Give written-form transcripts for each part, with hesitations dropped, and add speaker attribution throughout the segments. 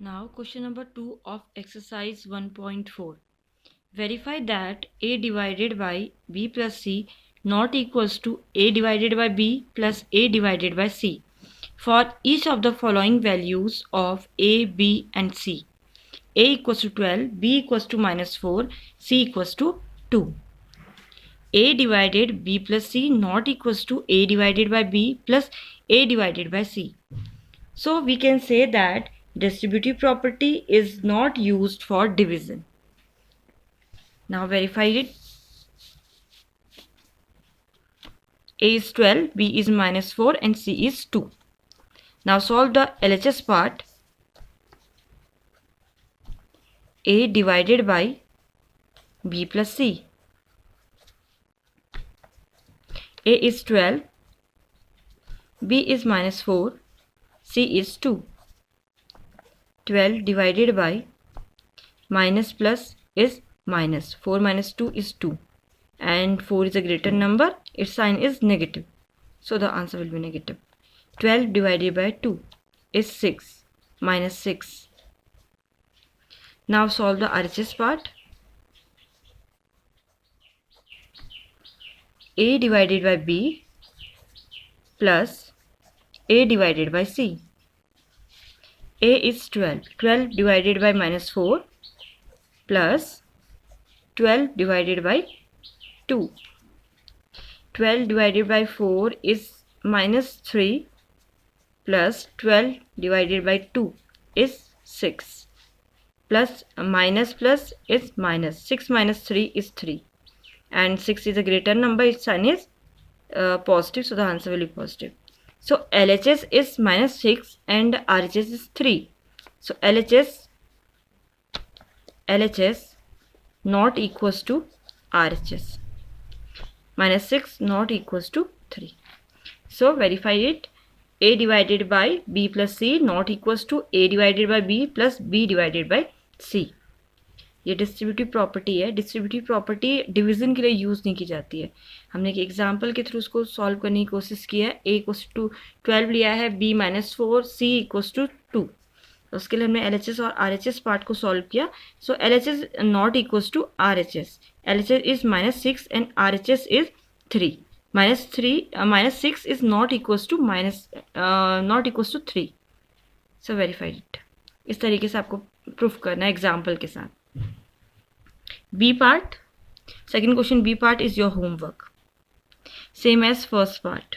Speaker 1: Now question number 2 of exercise 1.4. Verify that a divided by b plus c not equals to a divided by b plus a divided by c for each of the following values of a, b and c. A equals to 12, b equals to -4, c equals to 2. A divided b plus c not equals to a divided by b plus a divided by c. So we can say that distributive property is not used for division. Now verify it. A is 12, B is -4 and C is 2. Now solve the LHS part. A divided by B plus C. A is 12, B is -4, C is 2. 12 divided by minus plus is minus. 4 minus 2 is 2. And 4 is a greater number, its sign is negative. So the answer will be negative. 12 divided by 2 is 6, minus 6. Now solve the RHS part. A divided by B plus A divided by C. A is 12. 12 divided by -4 plus 12 divided by 2. 12 divided by 4 is -3 plus 12 divided by 2 is 6 plus minus plus is minus. 6 minus 3 is 3 and 6 is a greater number, its sign is positive, so the answer will be positive. So LHS is -6 and RHS is 3. So LHS not equals to RHS. -6 not equals to 3. So verify it. A divided by B plus C not equals to A divided by B plus B divided by C. ये distributive property है. Distributive property division के लिए use नहीं की जाती है. हमने एक एग्जांपल के थ्रू उसको सॉल्व करने की कोशिश की है. A इक्वल्स टू 12 लिया है, B -4, C इक्वल्स टू 2. उसके लिए हमने LHS और RHS पार्ट को सॉल्व किया. So LHS not equals to RHS. LHS is -6 and RHS is 3. -6 is not equals to not equals to 3. So verified it. इस तरीके से आपको प्रूफ करना है एग्जाम्पल के साथ. B part, second question B part is your homework, same as first part.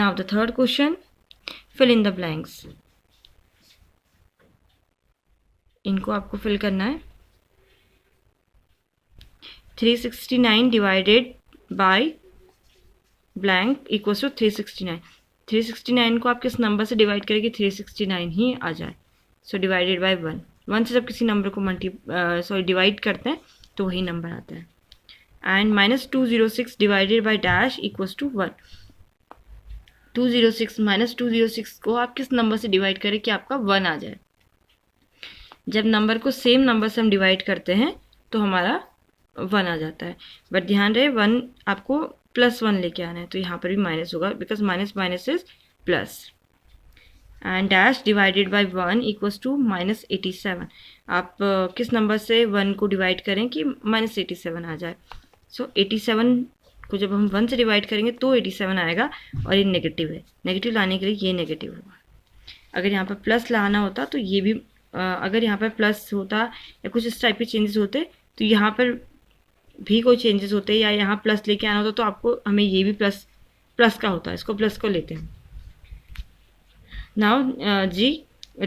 Speaker 1: Now the third question, fill in the blanks. इनको आपको fill करना है. 369 divided by blank equals to 369. 369 को आप किस नंबर से डिवाइड करेंगे? 369 ही आ जाए. So divided by 1. 1 से जब किसी नंबर को डिवाइड करते हैं तो वही नंबर आता है. And -206 divided by dash equals to 1. 206 -206 को आप किस नंबर से डिवाइड करें कि आपका 1 आ जाए? जब नंबर को सेम नंबर से हम डिवाइड करते हैं तो हमारा 1 आ जाता है. बट ध्यान रहे 1 आपको +1 लेके आना है, तो यहाँ पर भी माइनस होगा because minus is plus. And dash divided by 1 equals to -87. आप किस नंबर से 1 को डिवाइड करें कि -87 आ जाए? सो 87 को जब हम 1 से डिवाइड करेंगे तो 87 आएगा और ये नेगेटिव है. नेगेटिव लाने के लिए ये नेगेटिव होगा. अगर यहाँ पर प्लस लाना होता तो ये भी अगर यहाँ पर प्लस होता या कुछ इस टाइप के चेंजेस होते तो यहाँ पर भी कोई चेंजेस होते या यहाँ प्लस लेके आना होता तो आपको हमें ये भी प्लस का होता है. इसको प्लस को लेते हैं. Now G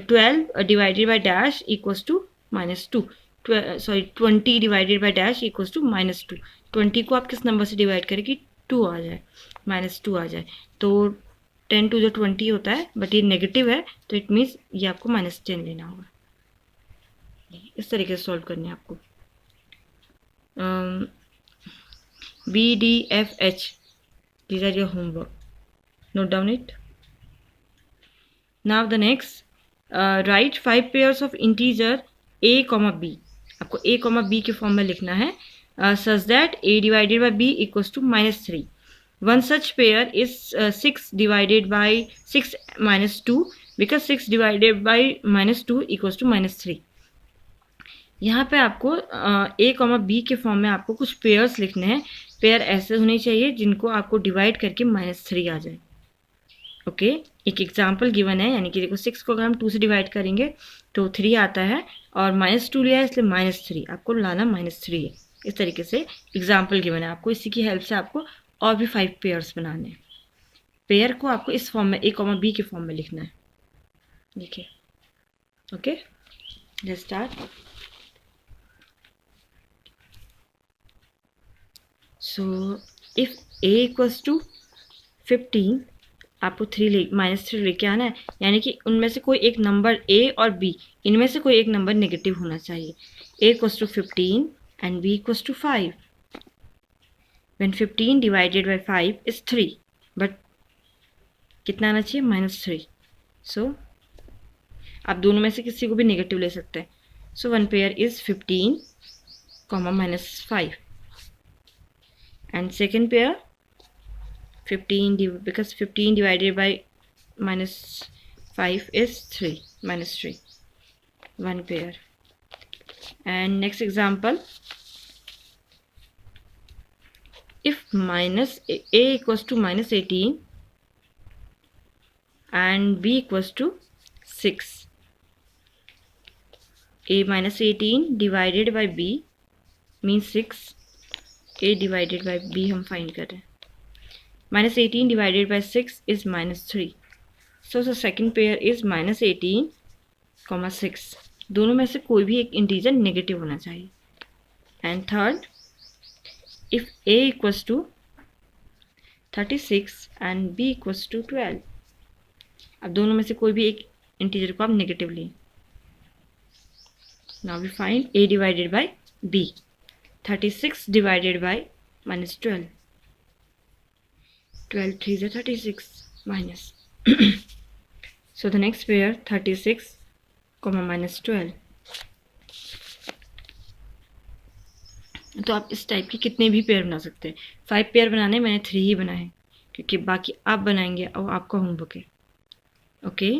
Speaker 1: 12 divided by dash equals to -2. 20 divided by dash equals to -2. 20 को आप किस नंबर से डिवाइड करें कि 2 आ जाए, -2 आ जाए? तो 10 to the 20 होता है, बट ये नेगेटिव है तो इट मीन्स ये आपको -10 लेना होगा. इस तरीके से सॉल्व करने आपको. B, D, F, H, these are your homework. Note down it. Now the next, write 5 pairs of integer a, b. आपको a, b के फॉर्म में लिखना है. Such that a divided by b equals to -3. One such pair is 6 divided by 6 -2, because 6 divided by -2 equals to -3। यहाँ पे आपको A comma B के form में आपको कुछ पेयर्स लिखने हैं। पेयर ऐसे होने चाहिए जिनको आपको डिवाइड करके -3 आ जाए। ओके, एक एग्जाम्पल गिवन है, यानी कि देखो 6 को अगर हम 2 से डिवाइड करेंगे तो 3 आता है, और -2 लिया है इसलिए -3, आपको लाना -3 है। इस तरीके से एग्जाम्पल गिवन है आपको, इसी की हेल्प से आपको और भी 5 पेयर्स बनाने हैं। पेयर को आपको इस फॉर्म में ए कॉमा बी के फॉर्म में लिखना है। देखिए, okay, let's start. So if a equals to 15, आपको -3 लेके आना है, यानी कि उनमें से कोई एक नंबर a और b, इनमें से कोई एक नंबर नेगेटिव होना चाहिए। a equals to 15 and b equals to 5। When 15 divided by 5 is 3, but कितना आना चाहिए? -3। सो आप दोनों में से किसी को भी नेगेटिव ले सकते हैं। So one pair is 15, -5, and second pair 15 because 15 divided by -5 is 3, -3, one pair. And next example, if a equals to -18 and b equals to 6, a -18 divided by b means 6, a divided by b हम find कर रहे हैं। -18 divided by 6 is -3, so the second pair is -18, 6। दोनों में से कोई भी एक इंटीजर नेगेटिव होना चाहिए। And third, if a equals to 36 and b equals to 12, अब दोनों में से कोई भी एक इंटीजर को आप नेगेटिव लें। Now we find a divided by b। 36 divided by -12, 12 3s are 36 minus so the next pair 36, -12। तो आप इस टाइप के कितने भी पेयर बना सकते हैं। 5 पेयर बनाने, मैंने 3 ही बनाए क्योंकि बाकी आप बनाएंगे और आपका होमवर्क है। Okay,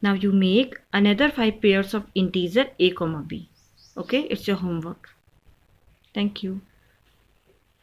Speaker 1: now you make another 5 pairs of integer a, b. Okay, it's your homework. Thank you.